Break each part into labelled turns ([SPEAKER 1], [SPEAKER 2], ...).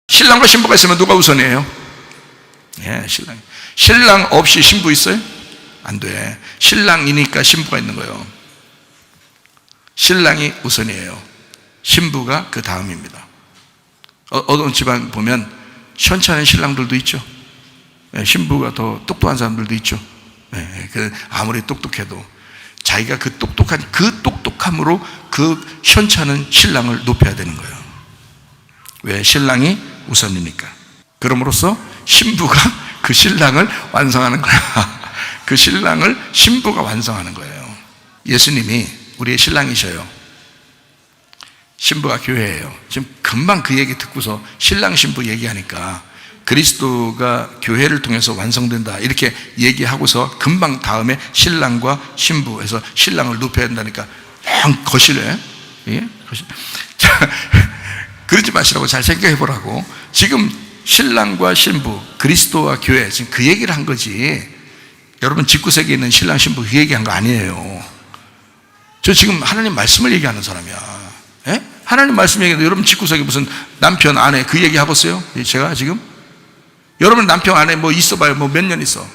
[SPEAKER 1] 신랑과 신부가 있으면 누가 우선이에요? 예, 신랑. 신랑 없이 신부 있어요? 안 돼. 신랑이니까 신부가 있는 거예요. 신랑이 우선이에요. 신부가 그 다음입니다. 어떤 집안 보면 시원찮은 신랑들도 있죠. 예, 신부가 더 똑똑한 사람들도 있죠. 예, 아무리 똑똑해도 자기가 그 똑똑함으로 그 시원찮은 신랑을 높여야 되는 거예요. 왜? 신랑이 우선이니까. 그럼으로써 신부가 그 신랑을 완성하는 거야. 그 신랑을 신부가 완성하는 거예요. 예수님이 우리의 신랑이셔요. 신부가 교회예요. 지금 금방 그 얘기 듣고서 신랑 신부 얘기하니까 그리스도가 교회를 통해서 완성된다 이렇게 얘기하고서 금방 다음에 신랑과 신부에서 신랑을 높여야 된다니까 거실에, 예? 거실. 그러지 마시라고 잘 생각해 보라고. 지금 신랑과 신부, 그리스도와 교회, 지금 그 얘기를 한 거지. 여러분 집구석에 있는 신랑 신부 그 얘기한 거 아니에요. 저 지금 하나님 말씀을 얘기하는 사람이야. 예? 하나님 말씀 얘기하는데 여러분 집구석에 무슨 남편 아내 그 얘기 해봤어요? 제가 지금 여러분 남편 아내 뭐 있어봐요. 뭐 몇 년 있어?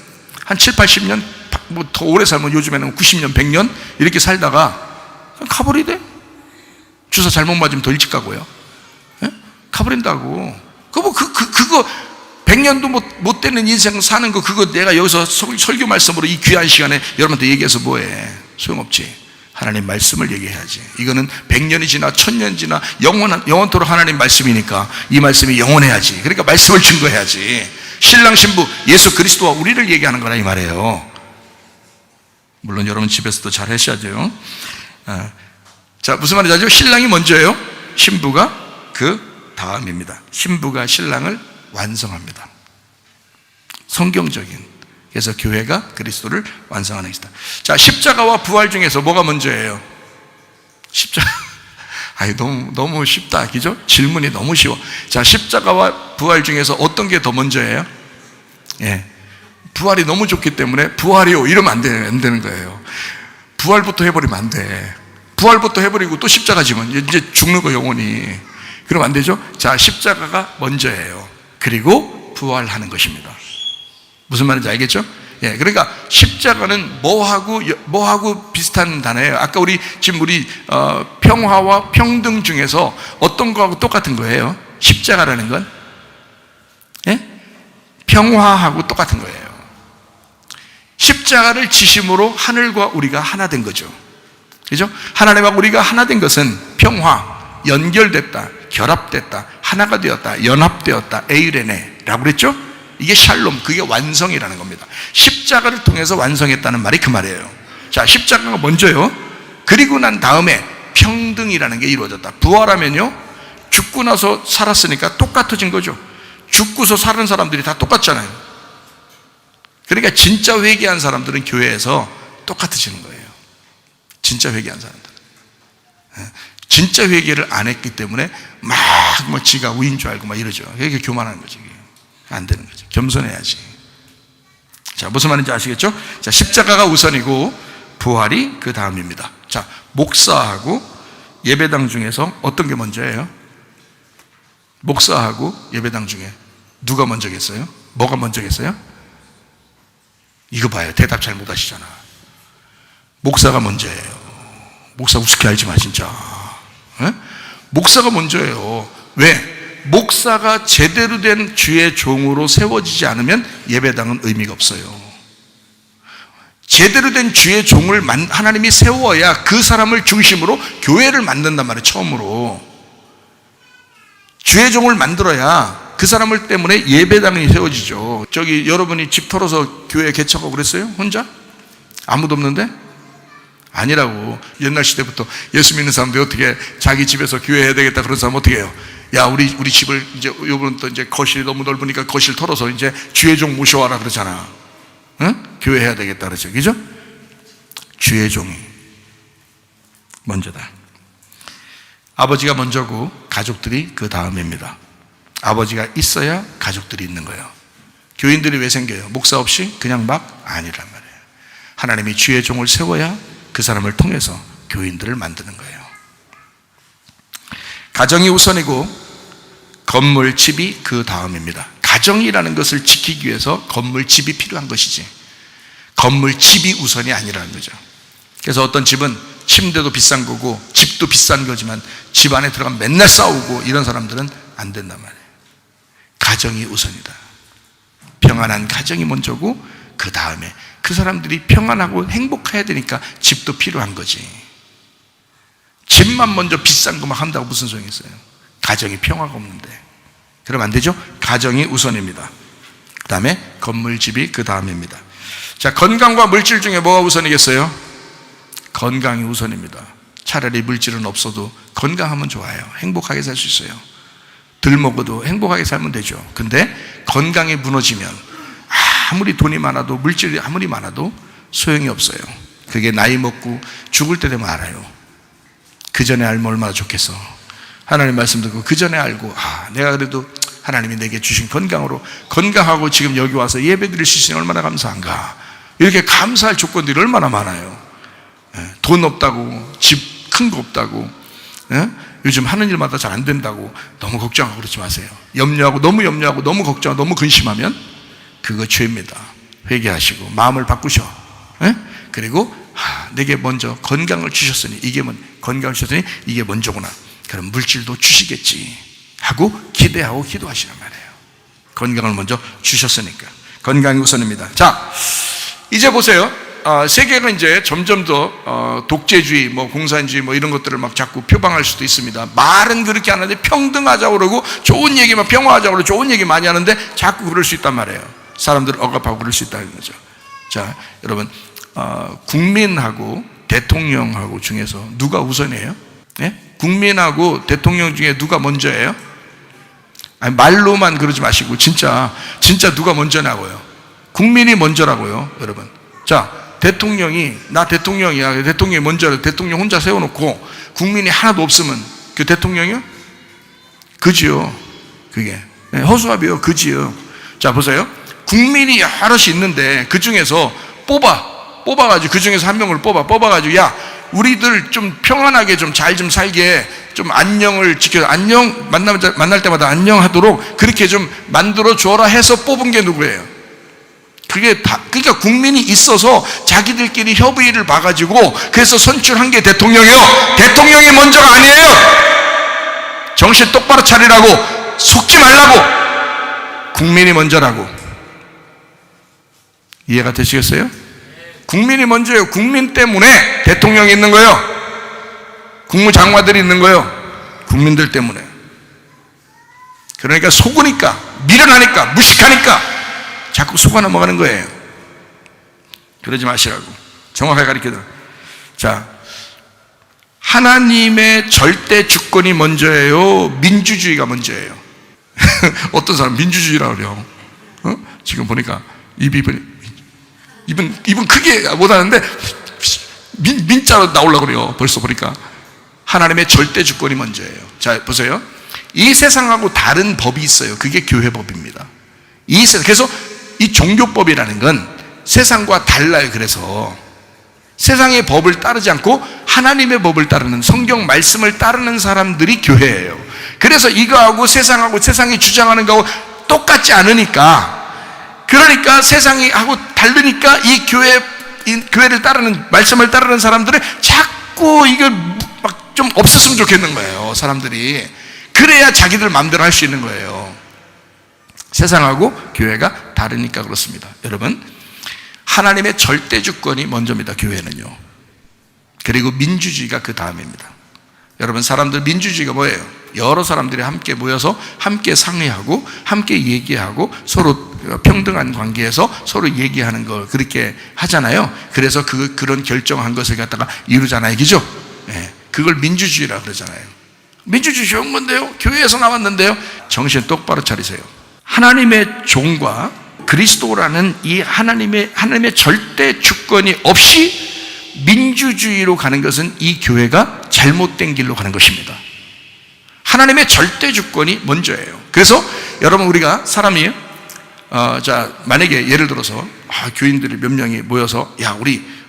[SPEAKER 1] 한 7, 80년? 뭐 더 오래 살면 요즘에는 90년, 100년 이렇게 살다가 그냥 가버리대. 주사 잘못 맞으면 더 일찍 가고요. 예? 가버린다고. 그거 100년도 못 되는 인생 사는 거 그거 내가 여기서 설교 말씀으로 이 귀한 시간에 여러분한테 얘기해서 뭐해? 소용없지. 하나님 말씀을 얘기해야지. 이거는 100년이 지나 1000년 지나 영원토록 하나님 말씀이니까 이 말씀이 영원해야지. 그러니까 말씀을 증거해야지. 신랑 신부 예수 그리스도와 우리를 얘기하는 거라 이 말이에요. 물론 여러분 집에서도 잘 하셔야죠. 자, 무슨 말인지 알죠? 신랑이 먼저예요. 신부가 그 다음입니다. 신부가 신랑을 완성합니다. 성경적인. 그래서 교회가 그리스도를 완성하는 것이다. 자, 십자가와 부활 중에서 뭐가 먼저예요? 십자가. 아니, 너무 쉽다. 그죠? 질문이 너무 쉬워. 자, 십자가와 부활 중에서 어떤 게 더 먼저예요? 예. 부활이 너무 좋기 때문에 부활이요. 이러면 안 되는 거예요. 부활부터 해버리면 안 돼. 부활부터 해버리고 또 십자가 지면 이제 죽는 거 영원히. 그러면 안 되죠? 자, 십자가가 먼저예요. 그리고 부활하는 것입니다. 무슨 말인지 알겠죠? 예, 그러니까 십자가는 뭐하고 비슷한 단어예요. 아까 우리 평화와 평등 중에서 어떤 거하고 똑같은 거예요? 십자가라는 건? 예? 평화하고 똑같은 거예요. 십자가를 지심으로 하늘과 우리가 하나 된 거죠. 그죠? 하나님과 우리가 하나 된 것은 평화, 연결됐다, 결합됐다, 하나가 되었다, 연합되었다, 에이레네라고 그랬죠? 이게 샬롬, 그게 완성이라는 겁니다. 십자가를 통해서 완성했다는 말이 그 말이에요. 자, 십자가가 먼저요. 그리고 난 다음에 평등이라는 게 이루어졌다. 부활하면요, 죽고 나서 살았으니까 똑같아진 거죠. 죽고서 사는 사람들이 다 똑같잖아요. 그러니까 진짜 회개한 사람들은 교회에서 똑같아지는 거예요. 진짜 회개한 사람들. 진짜 회개를 안 했기 때문에 막 지가 우인 줄 알고 막 이러죠. 그게 교만한 거지. 안 되는 거죠. 겸손해야지. 자, 무슨 말인지 아시겠죠? 자, 십자가가 우선이고 부활이 그 다음입니다. 자, 목사하고 예배당 중에서 어떤 게 먼저예요? 목사하고 예배당 중에 누가 먼저겠어요? 뭐가 먼저겠어요? 이거 봐요. 대답 잘 못하시잖아. 목사가 먼저예요. 목사 우습게 알지 마 진짜. 에? 목사가 먼저예요. 왜? 목사가 제대로 된 주의 종으로 세워지지 않으면 예배당은 의미가 없어요. 제대로 된 주의 종을 하나님이 세워야 그 사람을 중심으로 교회를 만든단 말이에요. 처음으로 주의 종을 만들어야 그 사람을 때문에 예배당이 세워지죠. 저기 여러분이 집 털어서 교회 개척하고 그랬어요? 혼자? 아무도 없는데? 아니라고. 옛날 시대부터 예수 믿는 사람들이 어떻게 자기 집에서 교회 해야 되겠다 그런 사람 어떻게 해요? 야, 우리 집을 이제 요번 또 이제 거실이 너무 넓으니까 거실 털어서 이제 주의 종 모셔와라 그러잖아. 응? 교회 해야 되겠다 그러죠. 그죠? 주의 종이 먼저다. 아버지가 먼저고 가족들이 그 다음입니다. 아버지가 있어야 가족들이 있는 거예요. 교인들이 왜 생겨요? 목사 없이 그냥 막 아니란 말이에요. 하나님이 주의 종을 세워야 그 사람을 통해서 교인들을 만드는 거예요. 가정이 우선이고 건물, 집이 그 다음입니다. 가정이라는 것을 지키기 위해서 건물, 집이 필요한 것이지 건물, 집이 우선이 아니라는 거죠. 그래서 어떤 집은 침대도 비싼 거고 집도 비싼 거지만 집 안에 들어가면 맨날 싸우고 이런 사람들은 안 된단 말이에요. 가정이 우선이다. 평안한 가정이 먼저고 그 다음에 그 사람들이 평안하고 행복해야 되니까 집도 필요한 거지. 집만 먼저 비싼 것만 한다고 무슨 소용이 있어요? 가정이 평화가 없는데. 그러면 안 되죠? 가정이 우선입니다. 그 다음에 건물, 집이 그 다음입니다. 자, 건강과 물질 중에 뭐가 우선이겠어요? 건강이 우선입니다. 차라리 물질은 없어도 건강하면 좋아요. 행복하게 살 수 있어요. 덜 먹어도 행복하게 살면 되죠. 근데 건강이 무너지면 아무리 돈이 많아도 물질이 아무리 많아도 소용이 없어요. 그게 나이 먹고 죽을 때 되면 알아요. 그 전에 알면 얼마나 좋겠어. 하나님 말씀 듣고 그 전에 알고 내가 그래도 하나님이 내게 주신 건강으로 건강하고 지금 여기 와서 예배 드릴 수 있으니 얼마나 감사한가. 이렇게 감사할 조건들이 얼마나 많아요. 돈 없다고, 집 큰 거 없다고, 요즘 하는 일마다 잘 안 된다고 너무 걱정하고 그러지 마세요. 너무 염려하고 너무 걱정하고 너무 근심하면 그거 죄입니다. 회개하시고 마음을 바꾸셔. 그리고 내게 먼저 건강을 주셨으니 건강을 주셨으니 이게 먼저구나. 그럼 물질도 주시겠지 하고 기대하고 기도하시란 말이에요. 건강을 먼저 주셨으니까 건강이 우선입니다. 자, 이제 보세요. 세계가 이제 점점 더 독재주의, 공산주의 이런 것들을 막 자꾸 표방할 수도 있습니다. 말은 그렇게 하는데 평등하자고 그러고 좋은 얘기만 평화하자고 그러고 좋은 얘기 많이 하는데 자꾸 그럴 수 있단 말이에요. 사람들 억압하고 그럴 수 있다는 거죠. 자, 여러분, 국민하고 대통령하고 중에서 누가 우선이에요? 네? 국민하고 대통령 중에 누가 먼저예요? 아니, 말로만 그러지 마시고 진짜 누가 먼저냐고요. 국민이 먼저라고요, 여러분. 자, 대통령이 나 대통령이야. 대통령이 먼저 대통령 혼자 세워놓고 국민이 하나도 없으면 그 대통령이요? 그지요. 그게 허수아비요. 그지요. 자, 보세요. 국민이 여럿이 있는데 그 중에서 뽑아가지고 그 중에서 한 명을 뽑아가지고 야, 우리들 좀 평안하게 좀 잘 좀 살게 좀 안녕을 지켜 안녕 만날 때마다 안녕하도록 그렇게 좀 만들어 줘라 해서 뽑은 게 누구예요? 그러니까 국민이 있어서 자기들끼리 협의를 봐가지고 그래서 선출한 게 대통령이요. 대통령이 먼저가 아니에요. 정신 똑바로 차리라고, 속지 말라고. 국민이 먼저라고. 이해가 되시겠어요? 국민이 먼저예요. 국민 때문에 대통령이 있는 거예요. 국무장관들이 있는 거예요. 국민들 때문에. 그러니까 속으니까, 미련하니까, 무식하니까 자꾸 속아 넘어가는 거예요. 그러지 마시라고. 정확하게 가르쳐줘. 자, 하나님의 절대 주권이 먼저예요? 민주주의가 먼저예요? 어떤 사람 민주주의라고 그래요. 지금 보니까 입은 크게 못하는데 민자로 나오려고 그래요. 벌써 보니까 하나님의 절대 주권이 먼저예요. 자, 보세요. 이 세상하고 다른 법이 있어요. 그게 교회법입니다. 그래서 이 종교법이라는 건 세상과 달라요. 그래서 세상의 법을 따르지 않고 하나님의 법을 따르는, 성경 말씀을 따르는 사람들이 교회예요. 그래서 이거하고 세상이 주장하는 거하고 똑같지 않으니까, 그러니까 세상이 하고 다르니까 이 교회를 따르는, 말씀을 따르는 사람들은 자꾸 이걸 막 좀 없었으면 좋겠는 거예요. 사람들이. 그래야 자기들 마음대로 할 수 있는 거예요. 세상하고 교회가 다르니까 그렇습니다. 여러분, 하나님의 절대 주권이 먼저입니다. 교회는요. 그리고 민주주의가 그 다음입니다. 여러분, 사람들 민주주의가 뭐예요? 여러 사람들이 함께 모여서 함께 상의하고 함께 얘기하고 서로 평등한 관계에서 서로 얘기하는 걸 그렇게 하잖아요. 그래서 그런 결정한 것을 갖다가 이루잖아요. 그죠? 네. 그걸 민주주의라고 그러잖아요. 민주주의 좋은 건데요? 교회에서 나왔는데요? 정신 똑바로 차리세요. 하나님의 종과 그리스도라는 이 하나님의 절대 주권이 없이 민주주의로 가는 것은 이 교회가 잘못된 길로 가는 것입니다. 하나님의 절대 주권이 먼저예요. 그래서 여러분, 우리가 사람이 만약에 예를 들어서 교인들이 몇 명이 모여서 야,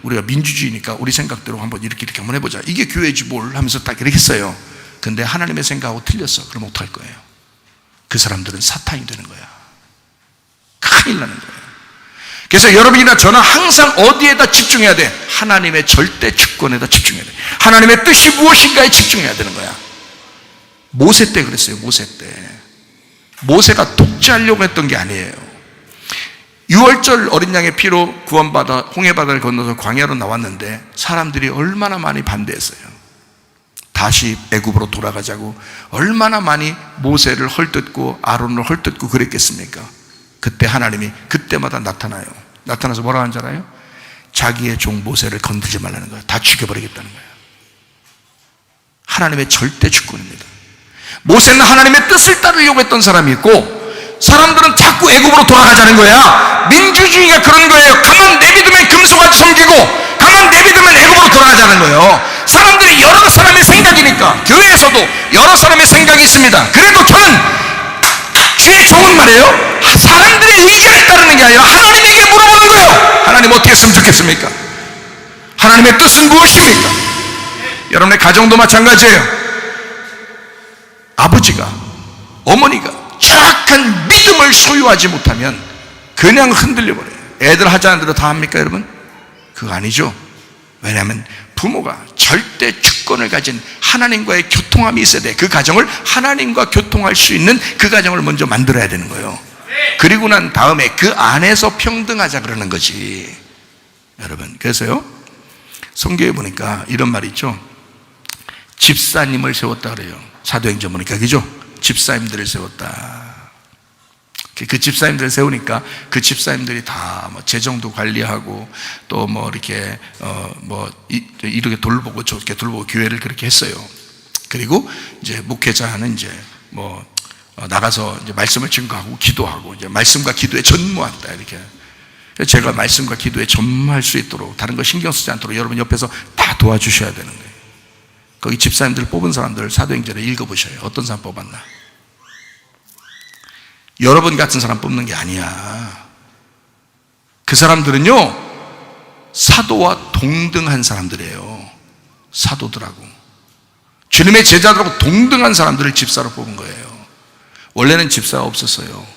[SPEAKER 1] 우리가 민주주의니까 우리 생각대로 한번 이렇게 한번 해보자. 이게 교회지 뭘 하면서 딱 이렇게 했어요. 근데 하나님의 생각하고 틀렸어. 그럼 어떡할 거예요? 그 사람들은 사탄이 되는 거야. 큰일 나는 거야. 그래서 여러분이나 저나 항상 어디에다 집중해야 돼? 하나님의 절대 주권에다 집중해야 돼. 하나님의 뜻이 무엇인가에 집중해야 되는 거야. 모세 때 그랬어요. 모세 때. 모세가 독재하려고 했던 게 아니에요. 6월절 어린 양의 피로 구원받아 홍해바다를 건너서 광야로 나왔는데 사람들이 얼마나 많이 반대했어요. 다시 애굽으로 돌아가자고 얼마나 많이 모세를 헐뜯고 아론을 헐뜯고 그랬겠습니까? 그때 하나님이 그때마다 나타나요. 나타나서 뭐라 하는 줄 알아요? 자기의 종 모세를 건들지 말라는 거예요. 다 죽여버리겠다는 거예요. 하나님의 절대 주권입니다. 모세는 하나님의 뜻을 따르려고 했던 사람이 있고, 사람들은 자꾸 애굽으로 돌아가자는 거야. 민주주의가 그런 거예요. 가만 내비두면 금송아지 섬기고, 가만 내비두면 애굽으로 돌아가자는 거예요. 사람들이 여러 사람의 생각이니까. 교회에서도 여러 사람의 생각이 있습니다. 그래도 저는 주의 종은 말이에요, 사람들의 의견에 따르는 게 아니라 하나님에게 물어보는 거예요. 하나님 어떻게 했으면 좋겠습니까? 하나님의 뜻은 무엇입니까? 여러분의 가정도 마찬가지예요. 아버지가, 어머니가 정확한 믿음을 소유하지 못하면 그냥 흔들려버려요. 애들 하자는 대로 다 합니까 여러분? 그거 아니죠. 왜냐하면 부모가 절대 주권을 가진 하나님과의 교통함이 있어야 돼. 그 가정을 하나님과 교통할 수 있는 그 가정을 먼저 만들어야 되는 거예요. 그리고 난 다음에 그 안에서 평등하자 그러는 거지 여러분. 그래서요, 성경에 보니까 이런 말이 있죠. 집사님을 세웠다 그래요. 사도행전 보니까, 그죠? 집사님들을 세웠다. 그 집사님들을 세우니까 그 집사님들이 다 뭐 재정도 관리하고 또 뭐 이렇게 이렇게 돌보고 저렇게 돌보고 교회를 그렇게 했어요. 그리고 이제 목회자는 이제 나가서 이제 말씀을 증거하고 기도하고 이제 말씀과 기도에 전무한다 이렇게. 제가 말씀과 기도에 전무할 수 있도록 다른 거 신경 쓰지 않도록 여러분 옆에서 다 도와주셔야 되는 거예요. 거기 집사님들 뽑은 사람들 사도행전에 읽어보셔요. 어떤 사람 뽑았나? 여러분 같은 사람 뽑는 게 아니야. 그 사람들은요, 사도와 동등한 사람들이에요. 사도들하고 주님의 제자들하고 동등한 사람들을 집사로 뽑은 거예요. 원래는 집사가 없었어요.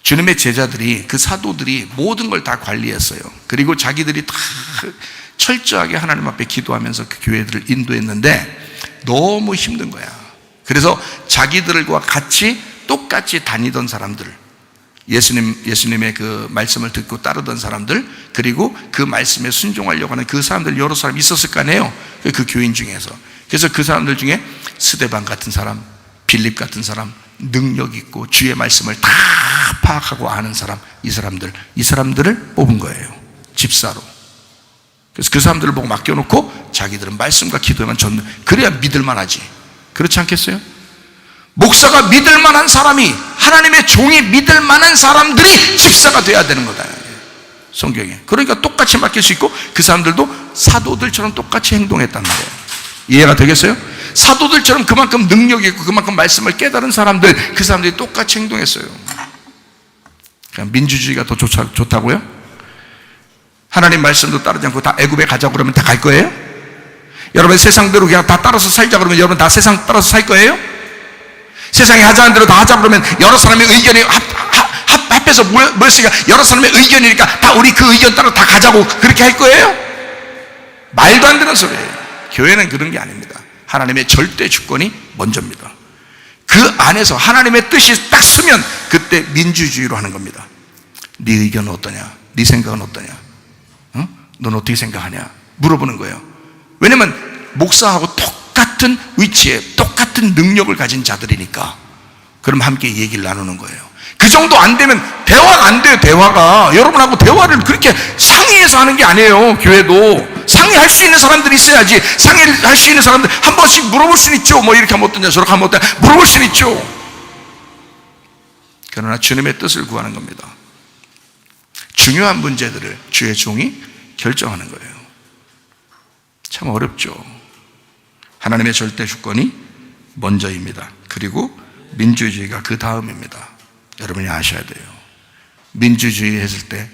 [SPEAKER 1] 주님의 제자들이, 그 사도들이 모든 걸 다 관리했어요. 그리고 자기들이 다 철저하게 하나님 앞에 기도하면서 그 교회들을 인도했는데 너무 힘든 거야. 그래서 자기들과 같이 똑같이 다니던 사람들, 예수님의 그 말씀을 듣고 따르던 사람들, 그리고 그 말씀에 순종하려고 하는 그 사람들 여러 사람이 있었을 거 아니에요. 그 교인 중에서. 그래서 그 사람들 중에 스데반 같은 사람, 빌립 같은 사람, 능력 있고 주의 말씀을 다 파악하고 아는 사람, 이 사람들을 뽑은 거예요. 집사로. 그래서 그 사람들을 보고 맡겨놓고 자기들은 말씀과 기도에만 전문. 그래야 믿을만하지. 그렇지 않겠어요? 목사가 믿을만한 사람이, 하나님의 종이 믿을만한 사람들이 집사가 돼야 되는 거다, 성경에. 그러니까 똑같이 맡길 수 있고 그 사람들도 사도들처럼 똑같이 행동했단 말이에요. 이해가 되겠어요? 사도들처럼 그만큼 능력이 있고 그만큼 말씀을 깨달은 사람들, 그 사람들이 똑같이 행동했어요. 그냥 민주주의가 더 좋다고요? 하나님 말씀도 따르지 않고 다 애굽에 가자고 그러면 다 갈 거예요? 여러분 세상대로 그냥 다 따라서 살자 그러면 여러분 다 세상 따라서 살 거예요? 세상이 하자는 대로 다 하자 그러면 여러 사람의 의견이 합해서 뭐였으니까 여러 사람의 의견이니까 다 우리 그 의견 따라 다 가자고 그렇게 할 거예요? 말도 안 되는 소리예요. 교회는 그런 게 아닙니다. 하나님의 절대 주권이 먼저입니다. 그 안에서 하나님의 뜻이 딱 쓰면 그때 민주주의로 하는 겁니다. 네 의견은 어떠냐? 네 생각은 어떠냐? 넌 어떻게 생각하냐? 물어보는 거예요. 왜냐면 목사하고 똑같은 위치에 똑같은 능력을 가진 자들이니까. 그럼 함께 얘기를 나누는 거예요. 그 정도 안 되면 대화가 안 돼요. 대화가. 여러분하고 대화를 그렇게 상의해서 하는 게 아니에요. 교회도 상의할 수 있는 사람들이 있어야지. 상의할 수 있는 사람들 한 번씩 물어볼 수는 있죠. 뭐 이렇게 하면 어떠냐, 저렇게 하면 어떠냐, 물어볼 수는 있죠. 그러나 주님의 뜻을 구하는 겁니다. 중요한 문제들을 주의 종이 결정하는 거예요. 참 어렵죠. 하나님의 절대 주권이 먼저입니다. 그리고 민주주의가 그 다음입니다. 여러분이 아셔야 돼요. 민주주의 했을 때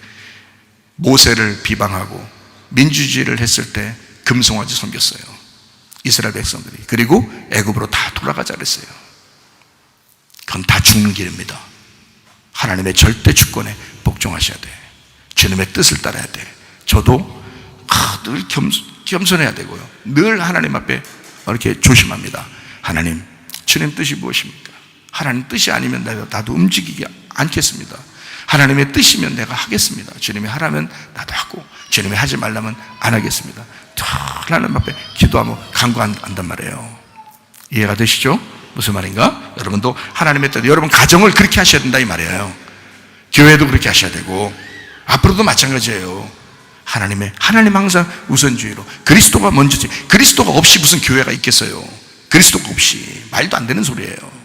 [SPEAKER 1] 모세를 비방하고 민주주의를 했을 때 금송아지 섬겼어요. 이스라엘 백성들이. 그리고 애굽으로 다 돌아가자 그랬어요. 그건 다 죽는 길입니다. 하나님의 절대 주권에 복종하셔야 돼. 주님의 뜻을 따라야 돼. 저도 늘 겸손해야 되고요. 늘 하나님 앞에 이렇게 조심합니다. 하나님, 주님 뜻이 무엇입니까? 하나님 뜻이 아니면 나도 움직이지 않겠습니다. 하나님의 뜻이면 내가 하겠습니다. 주님이 하라면 나도 하고, 주님이 하지 말라면 안 하겠습니다. 하나님 앞에 기도하면 간구한단 말이에요. 이해가 되시죠? 무슨 말인가? 여러분도 하나님의 뜻, 여러분 가정을 그렇게 하셔야 된다 이 말이에요. 교회도 그렇게 하셔야 되고, 앞으로도 마찬가지예요. 하나님 항상 우선주의로, 그리스도가 먼저지. 그리스도가 없이 무슨 교회가 있겠어요? 그리스도가 없이. 말도 안 되는 소리예요.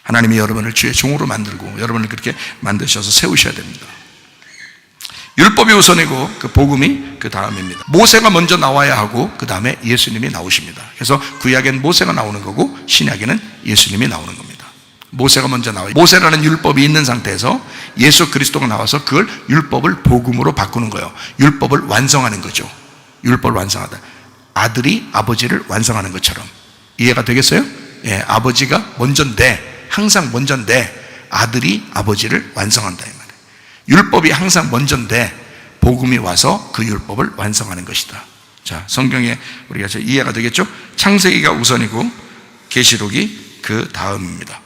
[SPEAKER 1] 하나님이 여러분을 주의 종으로 만들고 여러분을 그렇게 만드셔서 세우셔야 됩니다. 율법이 우선이고 그 복음이 그 다음입니다. 모세가 먼저 나와야 하고 그 다음에 예수님이 나오십니다. 그래서 구약엔 모세가 나오는 거고 신약에는 예수님이 나오는 겁니다. 모세가 먼저 나와요. 모세라는 율법이 있는 상태에서 예수 그리스도가 나와서 그걸 율법을 복음으로 바꾸는 거예요. 율법을 완성하는 거죠. 율법을 완성하다. 아들이 아버지를 완성하는 것처럼. 이해가 되겠어요? 예, 아버지가 먼저인데, 항상 먼저인데 아들이 아버지를 완성한다 이 말이에요. 율법이 항상 먼저인데 복음이 와서 그 율법을 완성하는 것이다. 자, 성경에 우리가 이해가 되겠죠? 창세기가 우선이고 계시록이 그 다음입니다.